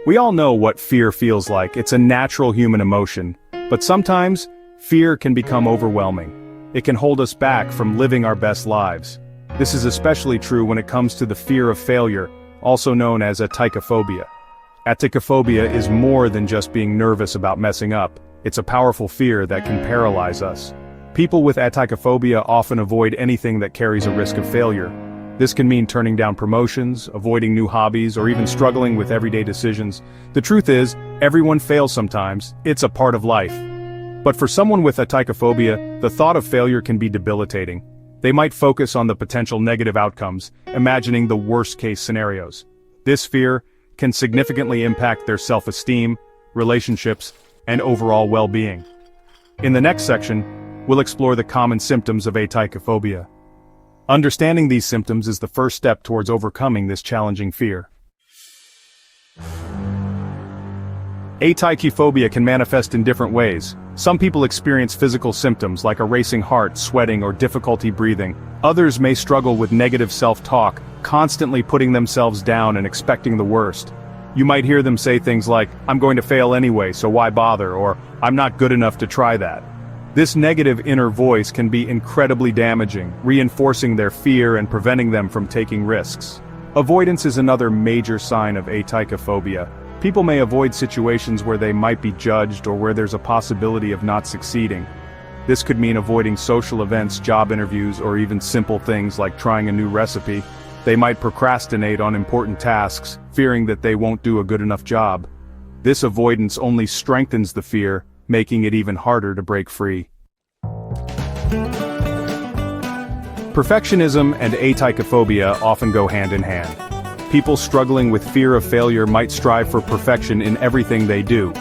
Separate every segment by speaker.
Speaker 1: We all know what fear feels like. It's a natural human emotion. But sometimes, fear can become overwhelming. It can hold us back from living our best lives. This is especially true when it comes to the fear of failure, also known as atychiphobia. Atychiphobia is more than just being nervous about messing up. It's a powerful fear that can paralyze us. People with atychiphobia often avoid anything that carries a risk of failure. This can mean turning down promotions, avoiding new hobbies, or even struggling with everyday decisions. The truth is, everyone fails sometimes. It's a part of life. But for someone with atychiphobia, the thought of failure can be debilitating. They might focus on the potential negative outcomes, imagining the worst-case scenarios. This fear can significantly impact their self-esteem, relationships, and overall well-being. In the next section, we'll explore the common symptoms of atychiphobia. Understanding these symptoms is the first step towards overcoming this challenging fear. Atychiphobia can manifest in different ways. Some people experience physical symptoms like a racing heart, sweating, or difficulty breathing. Others may struggle with negative self-talk, constantly putting themselves down and expecting the worst. You might hear them say things like, "I'm going to fail anyway, so why bother?" or "I'm not good enough to try that." This negative inner voice can be incredibly damaging, reinforcing their fear and preventing them from taking risks. Avoidance is another major sign of atychiphobia. People may avoid situations where they might be judged or where there's a possibility of not succeeding. This could mean avoiding social events, job interviews, or even simple things like trying a new recipe. They might procrastinate on important tasks, fearing that they won't do a good enough job. This avoidance only strengthens the fear, making it even harder to break free. Perfectionism and atychiphobia often go hand in hand. People struggling with fear of failure might strive for perfection in everything they do.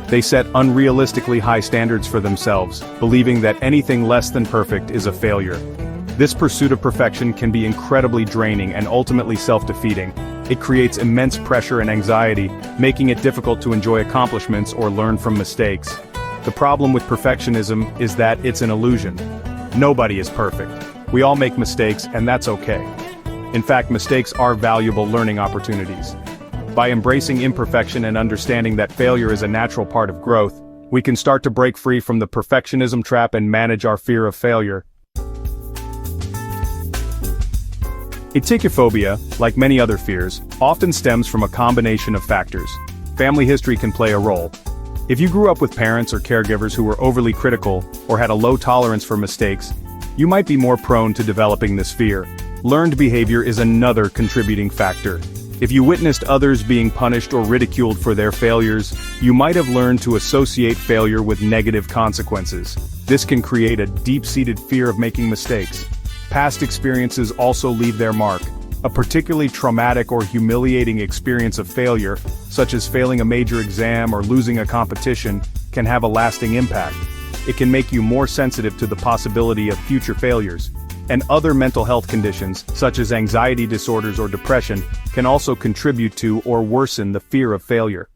Speaker 1: They set unrealistically high standards for themselves, believing that anything less than perfect is a failure. This pursuit of perfection can be incredibly draining and ultimately self-defeating. It creates immense pressure and anxiety, making it difficult to enjoy accomplishments or learn from mistakes. The problem with perfectionism is that it's an illusion. Nobody is perfect. We all make mistakes, and that's okay. In fact, mistakes are valuable learning opportunities. By embracing imperfection and understanding that failure is a natural part of growth, we can start to break free from the perfectionism trap and manage our fear of failure. Atychiphobia, like many other fears, often stems from a combination of factors. Family history can play a role. If you grew up with parents or caregivers who were overly critical or had a low tolerance for mistakes, you might be more prone to developing this fear. Learned behavior is another contributing factor. If you witnessed others being punished or ridiculed for their failures, you might have learned to associate failure with negative consequences. This can create a deep-seated fear of making mistakes. Past experiences also leave their mark. A particularly traumatic or humiliating experience of failure, such as failing a major exam or losing a competition, can have a lasting impact. It can make you more sensitive to the possibility of future failures. And other mental health conditions, such as anxiety disorders or depression, can also contribute to or worsen the fear of failure.